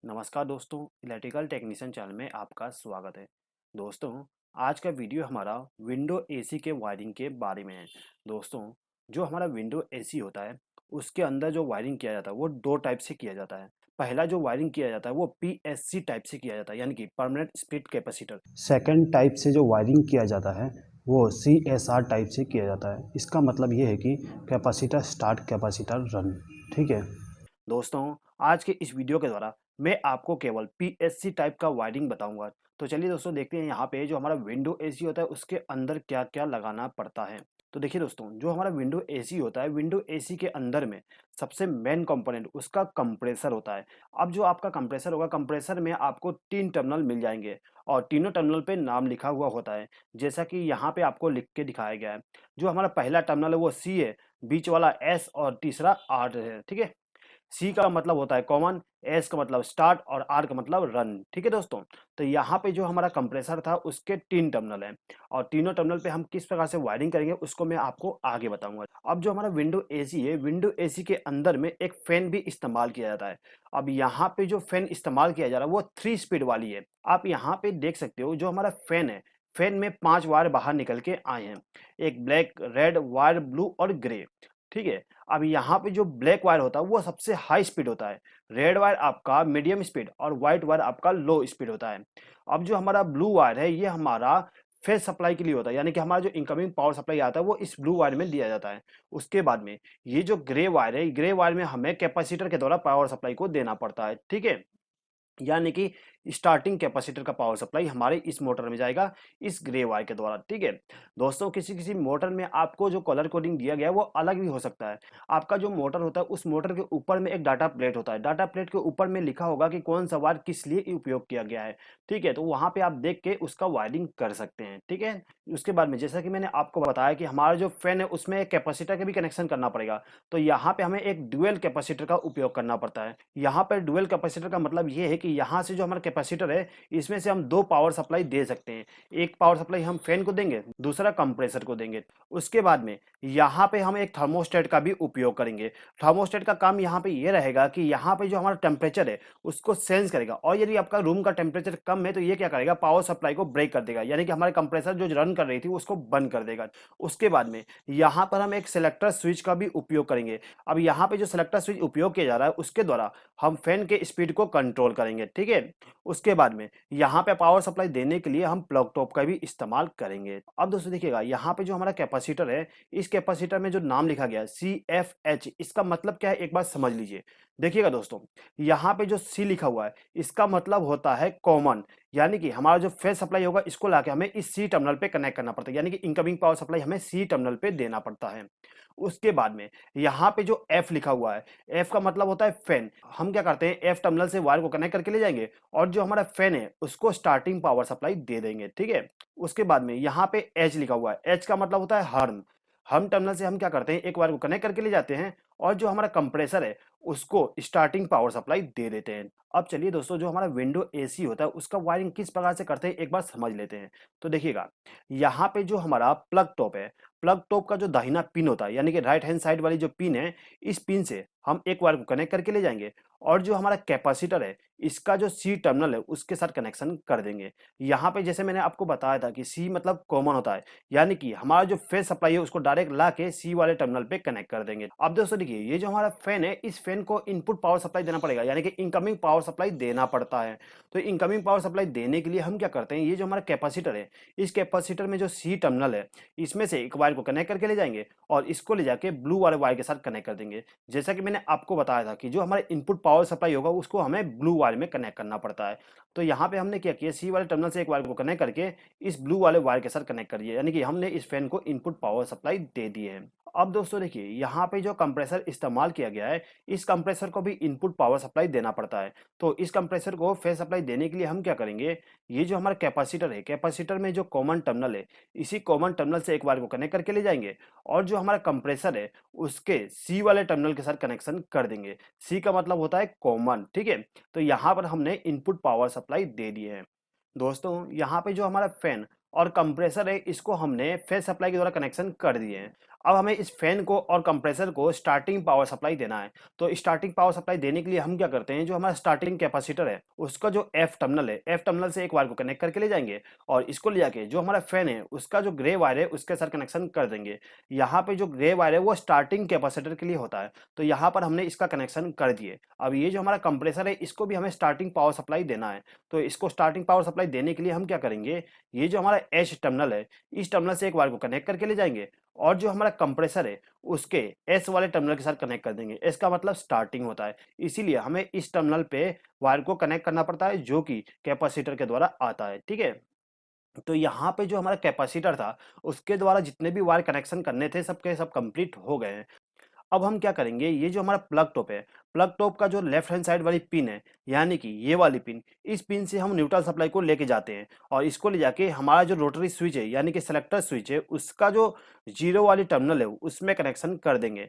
नमस्कार दोस्तों, electrical technician channel में आपका स्वागत है। दोस्तों, आज का वीडियो हमारा विंडो एसी के वायरिंग के बारे में है। दोस्तों, जो हमारा विंडो एसी होता है, उसके अंदर जो वायरिंग किया जाता है वो दो टाइप से किया जाता है। पहला जो वायरिंग किया जाता है वो पीएससी टाइप से किया जाता है, यानी कि permanent split capacitor. Second type से जो वायरिंग किया जाता है वो सीएसआर टाइप से किया जाता है। इसका मतलब ये है कि कैपेसिटर स्टार्ट, कैपेसिटर रन। ठीक है दोस्तों, आज के इस वीडियो के द्वारा मैं आपको केवल पीएससी टाइप का वायरिंग बताऊंगा। तो चलिए दोस्तों, देखते हैं यहाँ पे जो हमारा विंडो एसी होता है उसके अंदर क्या क्या लगाना पड़ता है। तो देखिए दोस्तों, जो हमारा विंडो एसी होता है, विंडो एसी के अंदर में सबसे मेन कंपोनेंट उसका कंप्रेसर होता है। अब जो आपका कंप्रेसर होगा, कंप्रेसर में आपको 3 टर्मिनल मिल जाएंगे और तीनों टर्मिनल पे नाम लिखा हुआ होता है, जैसा कि यहाँ पे आपको लिख के दिखाया गया है। जो हमारा पहला टर्मिनल है वो सी है, बीच वाला एस और तीसरा आर है। ठीक है, सी का मतलब होता है कॉमन, एस का मतलब स्टार्ट और आर का मतलब रन। ठीक है दोस्तों, तो यहाँ पे जो हमारा कंप्रेसर था उसके 3 टर्मिनल हैं और तीनों टर्मिनल पे हम किस प्रकार से वायरिंग करेंगे उसको मैं आपको आगे बताऊंगा। अब जो हमारा विंडो एसी है, विंडो एसी के अंदर में एक फैन भी इस्तेमाल किया जाता है। अब यहाँ पे जो फैन इस्तेमाल किया जा रहा है वो 3 स्पीड वाली है। आप यहाँ पे देख सकते हो, जो हमारा फैन है, फैन में 5 वायर बाहर निकल के आए हैं, एक ब्लैक, रेड वायर, ब्लू और ग्रे। ठीक है, अब यहाँ पे जो ब्लैक वायर होता है वो सबसे हाई स्पीड होता है, रेड वायर आपका मीडियम स्पीड और व्हाइट वायर आपका लो स्पीड होता है। अब जो हमारा ब्लू वायर है ये हमारा फेस सप्लाई के लिए होता है, यानी कि हमारा जो इनकमिंग पावर सप्लाई आता है वो इस ब्लू वायर में दिया जाता है। उसके बाद में ये जो ग्रे वायर है, ग्रे वायर में हमें कैपेसिटर के द्वारा पावर सप्लाई को देना पड़ता है। ठीक है, यानी कि स्टार्टिंग कैपेसिटर का पावर सप्लाई हमारे इस मोटर में जाएगा, इस ग्रे वायर के द्वारा। ठीक है दोस्तों, किसी किसी मोटर में आपको जो कलर कोडिंग दिया गया है वो अलग भी हो सकता है। आपका जो मोटर होता है उस मोटर के ऊपर में एक डाटा प्लेट होता है, डाटा प्लेट के ऊपर में लिखा होगा कि कौन सा वायर किस लिए उपयोग किया गया है। ठीक है, तो वहां पे आप देख के उसका वायरिंग कर सकते हैं। ठीक है, उसके बाद में जैसा कि मैंने आपको बताया कि हमारा जो फैन है उसमें एक कैपेसिटर का भी कनेक्शन करना पड़ेगा, तो यहाँ पे हमें एक ड्यूअल कैपेसिटर का उपयोग करना पड़ता है। यहाँ पर ड्यूअल कैपेसिटर का मतलब ये है कि यहाँ से जो हमारा कैपेसिटर है इसमें से हम दो पावर सप्लाई दे सकते हैं। एक पावर सप्लाई हम फैन को देंगे, दूसरा कंप्रेसर को देंगे। उसके बाद में यहाँ पे हम एक थर्मोस्टेट का भी उपयोग करेंगे। थर्मोस्टेट का काम यहाँ पे ये रहेगा कि यहाँ पे जो हमारा टेम्परेचर है उसको सेंस करेगा, और यदि आपका रूम का टेम्परेचर कम है तो ये क्या करेगा, पावर सप्लाई को ब्रेक कर देगा, यानी कि हमारे कंप्रेसर जो रन कर रही थी उसको बंद कर देगा। उसके बाद में यहाँ पर हम एक सिलेक्टर स्विच का भी उपयोग करेंगे। अब यहाँ पे जो सिलेक्टर स्विच उपयोग किया जा रहा है उसके द्वारा हम फैन के स्पीड को कंट्रोल करेंगे। ठीक है, उसके बाद में यहाँ पे पावर सप्लाई देने के लिए हम प्लग टॉप का भी इस्तेमाल करेंगे। अब दोस्तों देखिएगा, यहाँ पे जो हमारा कैपेसिटर है, इस कैपेसिटर में जो नाम लिखा गया है CFH, इसका मतलब क्या है एक बार समझ लीजिए। देखिएगा दोस्तों, यहाँ पे जो सी लिखा हुआ है इसका मतलब होता है कॉमन, यानी कि हमारा जो फेस सप्लाई होगा इसको लाके हमें इस सी टर्मिनल पे कनेक्ट करना पड़ता है, यानी कि इनकमिंग पावर सप्लाई हमें सी टर्मिनल पे देना पड़ता है। उसके बाद में यहाँ पे जो एफ लिखा हुआ है, एफ का मतलब होता है फैन। हम क्या करते हैं, एफ टर्मिनल से वायर को कनेक्ट करके ले जाएंगे और जो हमारा फैन है उसको स्टार्टिंग पावर सप्लाई दे देंगे। ठीक है, उसके बाद में यहाँ पे एच लिखा हुआ है, एच का मतलब होता है हर्न। हम टर्मिनल से हम क्या करते हैं, एक वायर को कनेक्ट करके ले जाते हैं और जो हमारा कंप्रेसर है उसको स्टार्टिंग पावर सप्लाई दे देते हैं। अब चलिए दोस्तों, जो हमारा विंडो एसी होता है उसका वायरिंग किस प्रकार से करते हैं एक बार समझ लेते हैं। तो देखिएगा, यहाँ पे जो हमारा प्लग टॉप है, प्लग टॉप का जो दाहिना पिन होता है, यानी कि राइट हैंड साइड वाली जो पिन है, इस पिन से हम एक वायर को कनेक्ट करके ले जाएंगे और जो हमारा कैपेसिटर है इसका जो सी टर्मिनल है उसके साथ कनेक्शन कर देंगे। यहाँ पे जैसे मैंने आपको बताया था कि सी मतलब कॉमन होता है, यानी कि हमारा जो फेस सप्लाई है उसको डायरेक्ट ला के सी वाले टर्मिनल पे कनेक्ट कर देंगे। अब दोस्तों देखिए, ये जो हमारा फैन है इस फैन को इनपुट पावर सप्लाई देना पड़ेगा, यानी कि इनकमिंग पावर सप्लाई देना पड़ता है। तो इनकमिंग पावर सप्लाई देने के लिए हम क्या करते हैं, ये जो हमारा कैपेसिटर है, इस कैपेसिटर में जो सी टर्मिनल है इसमें से एक वायर को कनेक्ट करके ले जाएंगे और इसको ले जाके ब्लू वाले वायर के साथ कनेक्ट कर देंगे। जैसा कि मैंने आपको बताया था कि जो हमारे इनपुट पावर सप्लाई होगा उसको हमें ब्लू वायर में कनेक्ट करना पड़ता है। तो यहाँ पे हमने क्या किया, सी वाले टर्मिनल से एक वायर को कनेक्ट करके इस ब्लू वाले वायर के साथ कनेक्ट कर दिया, यानी कि हमने इस फैन को इनपुट पावर सप्लाई दे दी है। अब दोस्तों देखिए, यहाँ पे जो कंप्रेसर इस्तेमाल किया गया है इस कंप्रेसर को भी इनपुट पावर सप्लाई देना पड़ता है। तो इस कंप्रेसर को फेस सप्लाई देने के लिए हम क्या करेंगे, ये जो हमारा कैपेसिटर है, कैपेसिटर में जो कॉमन टर्मिनल है इसी कॉमन टर्मिनल से एक वायर को कनेक्ट करके ले जाएंगे और जो हमारा कंप्रेसर है उसके सी वाले टर्मिनल के साथ कनेक्शन कर देंगे। सी का मतलब होता है कॉमन। ठीक है, तो यहाँ पर हमने इनपुट पावर सप्लाई दे दी है। दोस्तों, यहाँ पे जो हमारा फैन और कंप्रेसर है इसको हमने फेस सप्लाई के द्वारा कनेक्शन कर दिए हैं। अब हमें इस फैन को और कंप्रेसर को स्टार्टिंग पावर सप्लाई देना है। तो स्टार्टिंग पावर सप्लाई देने के लिए हम क्या करते हैं, जो हमारा स्टार्टिंग कैपेसिटर है उसका जो एफ टर्मिनल है, एफ टर्मिनल से एक वायर को कनेक्ट करके ले जाएंगे और इसको ले जाके जो हमारा फैन है उसका जो ग्रे वायर है उसके साथ कनेक्शन कर देंगे। यहाँ पे जो ग्रे वायर है वो स्टार्टिंग कैपेसिटर के लिए होता है, तो यहाँ पर हमने इसका कनेक्शन कर दिए। अब ये जो हमारा कंप्रेसर है इसको भी हमें स्टार्टिंग पावर सप्लाई देना है। तो इसको स्टार्टिंग पावर सप्लाई देने के लिए हम क्या करेंगे, ये जो हमारा एच टर्मिनल है इस टर्मिनल से एक वायर को कनेक्ट करके ले जाएंगे और जो हमारा कंप्रेसर है उसके एस वाले टर्मिनल के साथ कनेक्ट कर देंगे। एस का मतलब स्टार्टिंग होता है, इसीलिए हमें इस टर्मिनल पे वायर को कनेक्ट करना पड़ता है जो कि कैपेसिटर के द्वारा आता है। ठीक है, तो यहाँ पे जो हमारा कैपेसिटर था उसके द्वारा जितने भी वायर कनेक्शन करने थे सबके सब कंप्लीट हो गए हैं। अब हम क्या करेंगे, ये जो हमारा प्लग टॉप है, प्लग टॉप का जो लेफ्ट हैंड साइड वाली पिन है यानी कि ये वाली पिन, इस पिन से हम न्यूट्रल सप्लाई को लेके जाते हैं और इसको ले जाके हमारा जो रोटरी स्विच है यानी कि सेलेक्टर स्विच है उसका जो जीरो वाली टर्मिनल है उसमें कनेक्शन कर देंगे।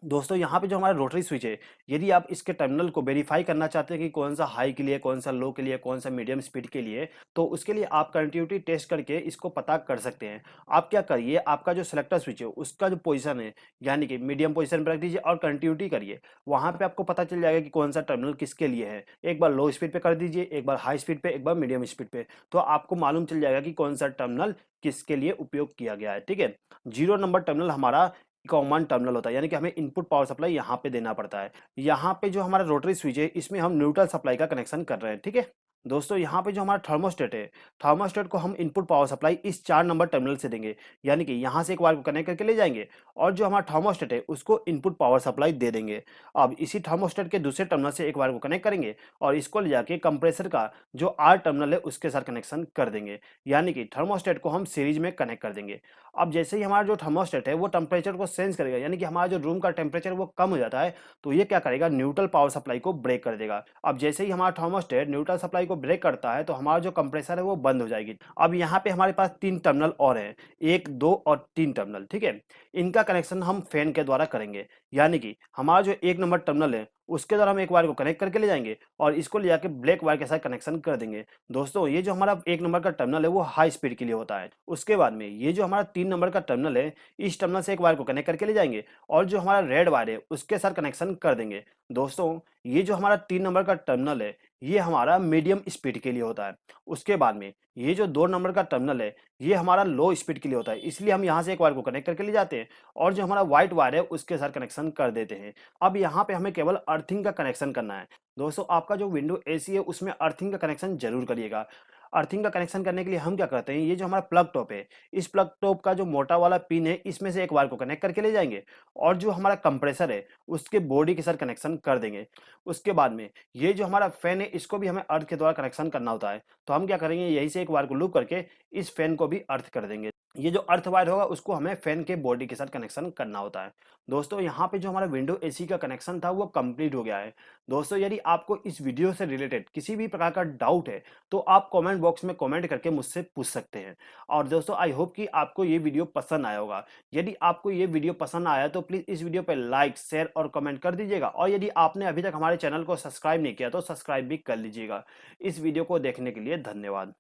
दोस्तों यहाँ पे जो हमारा रोटरी स्विच है, यदि आप इसके टर्मिनल को वेरीफाई करना चाहते हैं कि कौन सा हाई के लिए, कौन सा लो के लिए, कौन सा मीडियम स्पीड के लिए, तो उसके लिए आप कंटिन्यूटी टेस्ट करके इसको पता कर सकते हैं। आप क्या करिए, आपका जो सिलेक्टर स्विच है उसका जो पोजीशन है यानी कि मीडियम पोजीशन पर रख दीजिए और कंटिन्यूटी करिए, वहां पे आपको पता चल जाएगा कि कौन सा टर्मिनल किसके लिए है। एक बार लो स्पीड पे कर दीजिए, एक बार हाई स्पीड पे, एक बार मीडियम स्पीड पे, तो आपको मालूम चल जाएगा कि कौन सा टर्मिनल किसके लिए उपयोग किया गया है। ठीक है, जीरो नंबर टर्मिनल हमारा कॉमन टर्मिनल होता है यानी कि हमें इनपुट पावर सप्लाई यहाँ पे देना पड़ता है। यहाँ पे जो हमारा रोटरी स्विच है इसमें हम न्यूट्रल सप्लाई का कनेक्शन कर रहे हैं। ठीक है दोस्तों, यहाँ पे जो हमारा थर्मोस्टेट है, थर्मोस्टेट को हम इनपुट पावर सप्लाई इस 4 नंबर टर्मिनल से देंगे यानी कि यहाँ से एक वायर को कनेक्ट करके ले जाएंगे और जो हमारा थर्मोस्टेट है उसको इनपुट पावर सप्लाई दे देंगे। अब इसी थर्मोस्टेट के दूसरे टर्मिनल से एक वायर को कनेक्ट करेंगे और इसको ले जाके कंप्रेसर का जो आर टर्मिनल है उसके साथ कनेक्शन कर देंगे यानी कि थर्मोस्टेट को हम सीरीज में कनेक्ट कर देंगे। अब जैसे ही हमारा जो थर्मोस्टेट है वो टेम्परेचर को सेंस करेगा यानी कि हमारा जो रूम का टेम्परेचर वो कम हो जाता है, तो ये क्या करेगा, न्यूट्रल पावर सप्लाई को ब्रेक कर देगा। अब जैसे ही हमारा थर्मोस्टेट न्यूट्रल सप्लाई को ब्रेक करता है तो हमारा जो कंप्रेसर है वो बंद हो जाएगी। अब यहाँ पे हमारे पास 3 टर्मिनल और हैं, 1, 2 और 3 टर्मिनल। ठीक है, इनका कनेक्शन हम फैन के द्वारा करेंगे यानी कि हमारा जो 1 नंबर टर्मिनल है उसके द्वारा हम एक वायर को कनेक्ट करके ले जाएंगे और इसको ले जाके ब्लैक वायर के साथ कनेक्शन कर देंगे। दोस्तों ये जो हमारा 1 नंबर का टर्मिनल है वो हाई स्पीड के लिए होता है। उसके बाद में ये जो हमारा 3 नंबर का टर्मिनल है इस टर्मिनल से एक वायर को कनेक्ट करके ले जाएंगे और जो हमारा रेड वायर है उसके साथ कनेक्शन कर देंगे। दोस्तों ये जो हमारा 3 नंबर का टर्मिनल है ये हमारा मीडियम स्पीड के लिए होता है। उसके बाद में ये जो 2 नंबर का टर्मिनल है ये हमारा लो स्पीड के लिए होता है, इसलिए हम यहाँ से एक वायर को कनेक्ट करके ले जाते हैं और जो हमारा व्हाइट वायर है उसके साथ कनेक्शन कर देते हैं। अब यहाँ पे हमें केवल अर्थिंग का कनेक्शन करना है। दोस्तों आपका जो विंडो एसी है उसमें अर्थिंग का कनेक्शन जरूर करिएगा। अर्थिंग का कनेक्शन करने के लिए हम क्या करते हैं, ये जो हमारा प्लग टॉप है इस प्लग टॉप का जो मोटा वाला पिन है इसमें से एक वायर को कनेक्ट करके ले जाएंगे और जो हमारा कंप्रेसर है उसके बॉडी के साथ कनेक्शन कर देंगे। उसके बाद में ये जो हमारा फैन है इसको भी हमें अर्थ के द्वारा कनेक्शन करना होता है, तो हम क्या करेंगे, यहीं से एक वायर को लूप करके इस फैन को भी अर्थ कर देंगे। ये जो अर्थ वायर होगा उसको हमें फैन के बॉडी के साथ कनेक्शन करना होता है। दोस्तों यहाँ पे जो हमारा विंडो एसी का कनेक्शन था वो कंप्लीट हो गया है। दोस्तों यदि आपको इस वीडियो से रिलेटेड किसी भी प्रकार का डाउट है तो आप कमेंट बॉक्स में कमेंट करके मुझसे पूछ सकते हैं। और दोस्तों आई होप कि आपको ये वीडियो पसंद आया होगा। यदि आपको ये वीडियो पसंद आया तो प्लीज इस वीडियो पर लाइक, शेयर और कमेंट कर दीजिएगा और यदि आपने अभी तक हमारे चैनल को सब्सक्राइब नहीं किया तो सब्सक्राइब भी कर लीजिएगा। इस वीडियो को देखने के लिए धन्यवाद।